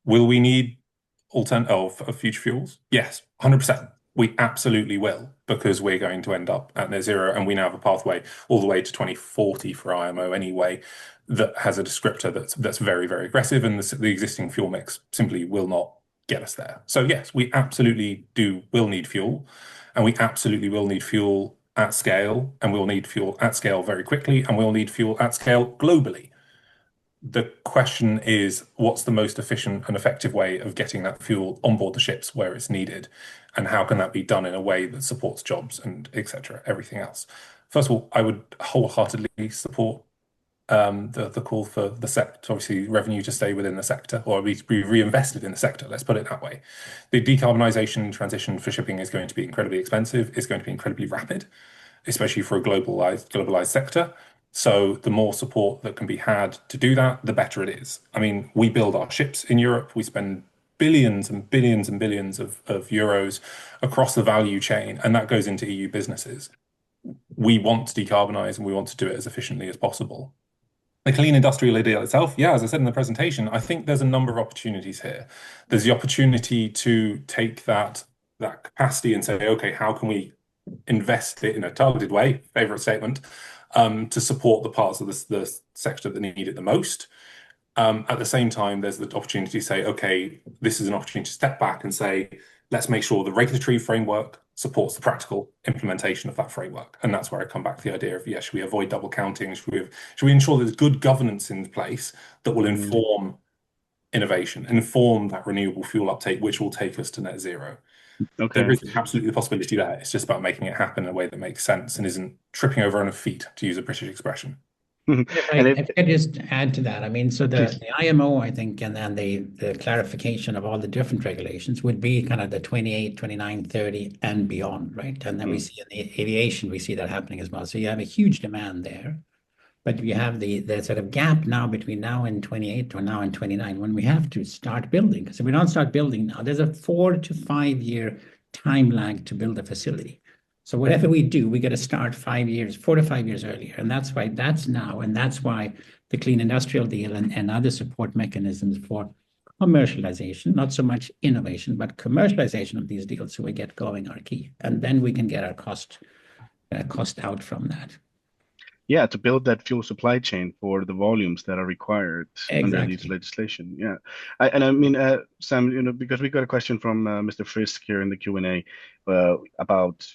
will we need of future fuels? Yes, 100%. We absolutely will, because we're going to end up at net zero, and we now have a pathway all the way to 2040 for IMO anyway that has a descriptor that's very, very aggressive, and the existing fuel mix simply will not get us there. So yes, we absolutely will need fuel, and we absolutely will need fuel at scale, and we'll need fuel at scale very quickly, and we'll need fuel at scale globally. The question is, what's the most efficient and effective way of getting that fuel on board the ships where it's needed? And how can that be done in a way that supports jobs and etc., everything else? First of all, I would wholeheartedly support the call for the sector, obviously revenue to stay within the sector, or be reinvested in the sector, let's put it that way. The decarbonisation transition for shipping is going to be incredibly expensive, it's going to be incredibly rapid, especially for a globalized sector. So the more support that can be had to do that, the better it is. I mean, we build our ships in Europe, we spend billions and billions and billions of euros across the value chain, and that goes into EU businesses. We want to decarbonise and we want to do it as efficiently as possible. The Clean Industrial Deal itself, yeah, as I said in the presentation, I think there's a number of opportunities here. There's the opportunity to take that capacity and say, okay, how can we invest it in a targeted way, favourite statement, to support the parts of the sector that need it the most. At the same time, there's the opportunity to say, okay, this is an opportunity to step back and say, let's make sure the regulatory framework supports the practical implementation of that framework. And that's where I come back to the idea of, should we avoid double counting? Should we ensure there's good governance in place that will inform innovation, inform that renewable fuel uptake, which will take us to net zero. Okay. There is absolutely the possibility there. It's just about making it happen in a way that makes sense and isn't tripping over on a feet, to use a British expression. If I could just add to that, I mean, so the IMO, I think, and then the clarification of all the different regulations would be kind of the 28, 29, 30 and beyond, right? And then we see in the aviation, we see that happening as well. So you have a huge demand there. But you have the sort of gap now between now and 28 or now and 29 when we have to start building. Because if we don't start building now, there's a 4 to 5 year time lag to build a facility. So whatever we do, we got to start 4 to 5 years earlier. And that's why that's now. And that's why the Clean Industrial Deal and other support mechanisms for commercialization, not so much innovation, but commercialization of these deals so we get going are key. And then we can get our cost out from that. Yeah, to build that fuel supply chain for the volumes that are required under this legislation. Yeah, I mean, Sam, you know, because we got a question from Mr. Frisk here in the Q&A about,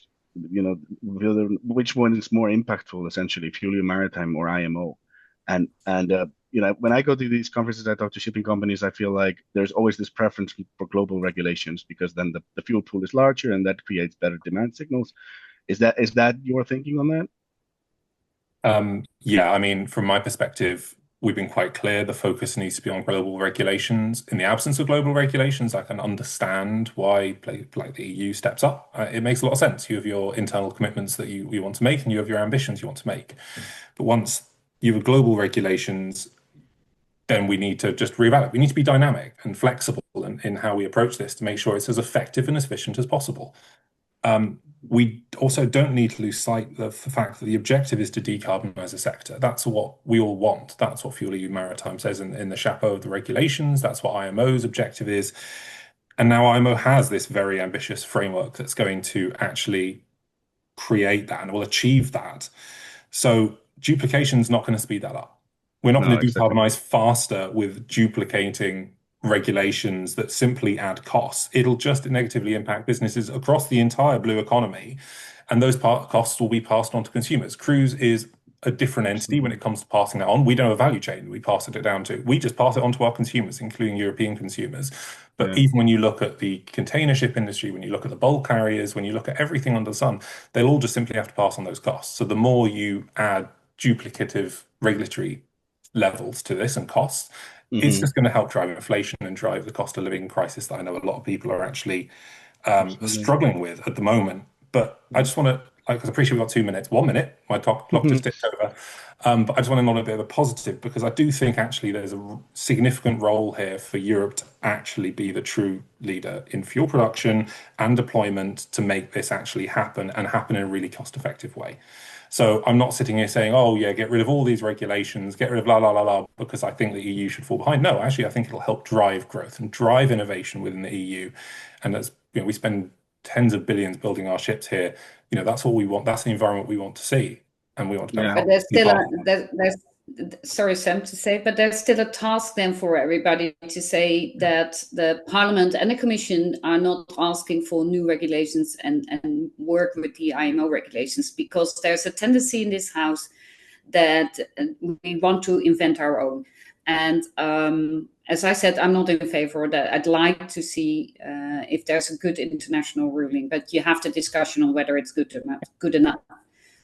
you know, which one is more impactful, essentially, FuelU Maritime or IMO, and you know, when I go to these conferences, I talk to shipping companies. I feel like there's always this preference for global regulations because then the fuel pool is larger and that creates better demand signals. Is that your thinking on that? Yeah, I mean, from my perspective, we've been quite clear the focus needs to be on global regulations. In the absence of global regulations, I can understand why like the EU steps up. It makes a lot of sense. You have your internal commitments that you want to make and you have your ambitions you want to make. But once you have global regulations, then we need to just reevaluate. We need to be dynamic and flexible in how we approach this to make sure it's as effective and efficient as possible. We also don't need to lose sight of the fact that the objective is to decarbonize the sector. That's what we all want. That's what FuelU Maritime says in the chapeau of the regulations. That's what IMO's objective is. And now IMO has this very ambitious framework that's going to actually create that and will achieve that. So duplication is not going to speed that up. We're not going to decarbonize faster with duplicating regulations that simply add costs. It'll just negatively impact businesses across the entire blue economy, and those costs will be passed on to consumers. Cruise is a different entity when it comes to passing that on. We don't have a value chain we pass it down to. We just pass it on to our consumers, including European consumers. But even when you look at the container ship industry, when you look at the bulk carriers, when you look at everything under the sun, they'll all just simply have to pass on those costs. So the more you add duplicative regulatory levels to this and costs, it's just going to help drive inflation and drive the cost of living crisis that I know a lot of people are actually struggling with at the moment. But I just want to, because I appreciate we've got 2 minutes, 1 minute, my clock just ticked over. But I just want to nod a bit of a positive because I do think actually there's a significant role here for Europe to actually be the true leader in fuel production and deployment to make this actually happen and happen in a really cost-effective way. So I'm not sitting here saying, oh, yeah, get rid of all these regulations, get rid of la, la, la, la, because I think the EU should fall behind. No, actually, I think it'll help drive growth and drive innovation within the EU. And that's, you know, we spend tens of billions building our ships here. You know, that's what we want. That's the environment we want to see. And we want to help. But sorry, Sam, to say, but there's still a task then for everybody to say that the Parliament and the Commission are not asking for new regulations and work with the IMO regulations, because there's a tendency in this House that we want to invent our own. And as I said, I'm not in favor of that. I'd like to see if there's a good international ruling, but you have the discussion on whether it's good enough.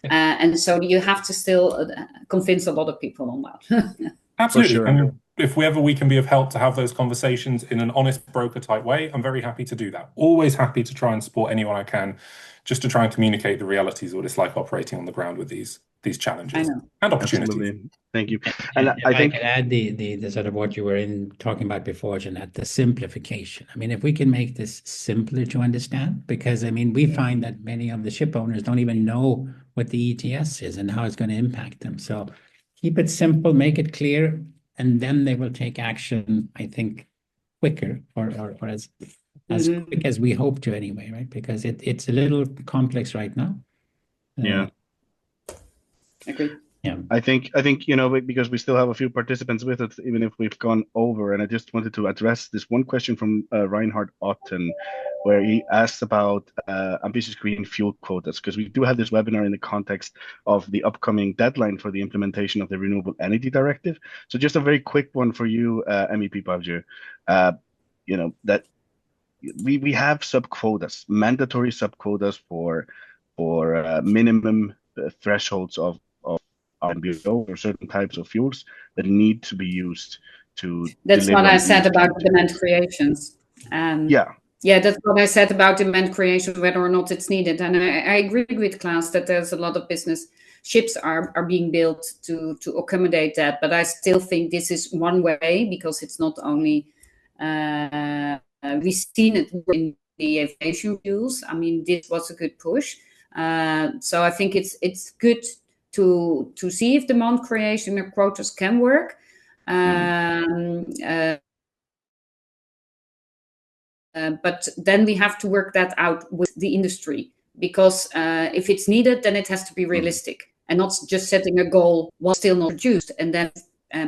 And so you have to still convince a lot of people on that. Absolutely. Sure. And if we can be of help to have those conversations in an honest broker type way, I'm very happy to do that. Always happy to try and support anyone I can, just to try and communicate the realities of what it's like operating on the ground with these challenges and opportunities. Absolutely. Thank you. And I think I could add the sort of what you were talking about before, Jeanette, the simplification. I mean, if we can make this simpler to understand, because I mean, we find that many of the ship owners don't even know what the ETS is and how it's going to impact them. So keep it simple, make it clear, and then they will take action, I think, quicker or as quick as we hope to anyway, right? Because it's a little complex right now. Yeah. Agree. Yeah. I think because we still have a few participants with us, even if we've gone over, and I just wanted to address this one question from Reinhard Otten, where he asks about ambitious green fuel quotas, because we do have this webinar in the context of the upcoming deadline for the implementation of the Renewable Energy Directive. So just a very quick one for you, MEP Pavju. That we have sub quotas, mandatory sub quotas for minimum thresholds of RMBO or certain types of fuels that need to be used to. That's what I said about demand creations. Yeah, that's what I said about demand creation, whether or not it's needed. And I agree with Klaas that there's a lot of business ships are being built to accommodate that. But I still think this is one way, because it's not only we've seen it in the aviation fuels. I mean, this was a good push. So I think it's good to see if demand creation or quotas can work. But then we have to work that out with the industry, because if it's needed, then it has to be realistic and not just setting a goal while still not produced and then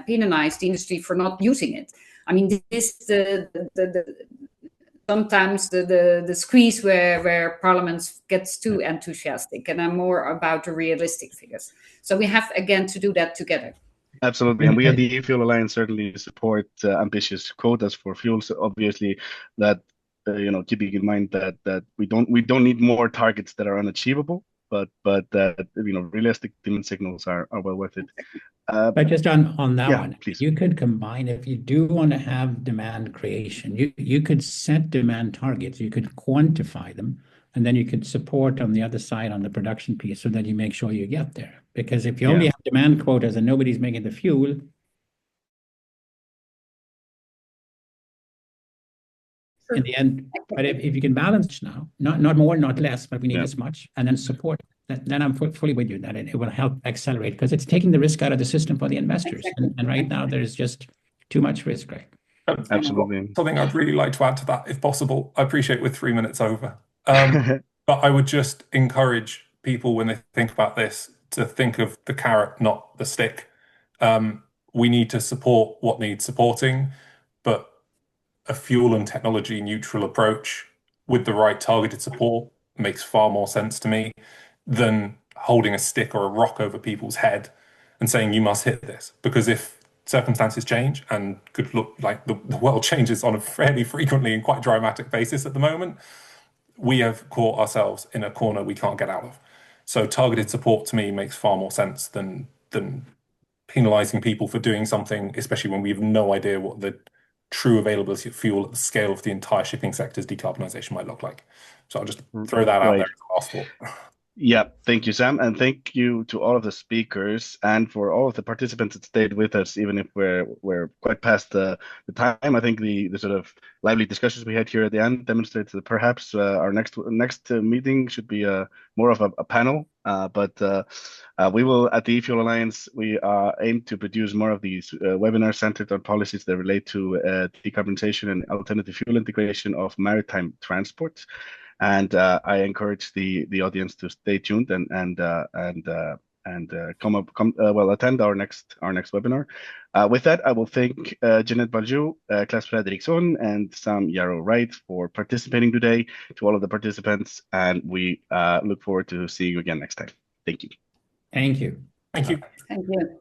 penalize the industry for not using it. I mean, this sometimes the squeeze where parliaments gets too enthusiastic, and I'm more about the realistic figures. So we have again to do that together. Absolutely, and we at the E-Fuel Alliance certainly support ambitious quotas for fuels. Obviously, that keeping in mind that we don't need more targets that are unachievable, but that realistic demand signals are well worth it. But just on that one, please. You could combine, if you do want to have demand creation, you could set demand targets, you could quantify them, and then you could support on the other side on the production piece so that you make sure you get there. Because if you only have demand quotas and nobody's making the fuel, in the end, but if you can balance now, not more, not less, but we need this much, and then support, then I'm fully with you that it will help accelerate, because it's taking the risk out of the system for the investors. And right now there's just too much risk, right? Absolutely. Something I'd really like to add to that, if possible. I appreciate we're 3 minutes over. But I would just encourage people, when they think about this, to think of the carrot, not the stick. We need to support what needs supporting, but a fuel and technology neutral approach with the right targeted support makes far more sense to me than holding a stick or a rock over people's head and saying you must hit this. Because if circumstances change, and could look like the world changes on a fairly frequently and quite dramatic basis at the moment, we have caught ourselves in a corner we can't get out of. So targeted support to me makes far more sense than penalizing people for doing something, especially when we have no idea what the true availability of fuel at the scale of the entire shipping sector's decarbonisation might look like. So I'll just throw that out there as a last thought. Yeah, thank you, Sam, and thank you to all of the speakers and for all of the participants that stayed with us, even if we're quite past the time. I think the sort of lively discussions we had here at the end demonstrates that perhaps our next meeting should be more of a panel. But we will, at the E-Fuel Alliance, we aim to produce more of these webinars centered on policies that relate to decarbonization and alternative fuel integration of maritime transport. And I encourage the audience to stay tuned and attend our next webinar. With that, I will thank Jeanette Balju, Klaas Fredriksson, and Sam Yarrow-Wright for participating today. To all of the participants, and we look forward to seeing you again next time. Thank you. Thank you. Thank you. Thank you.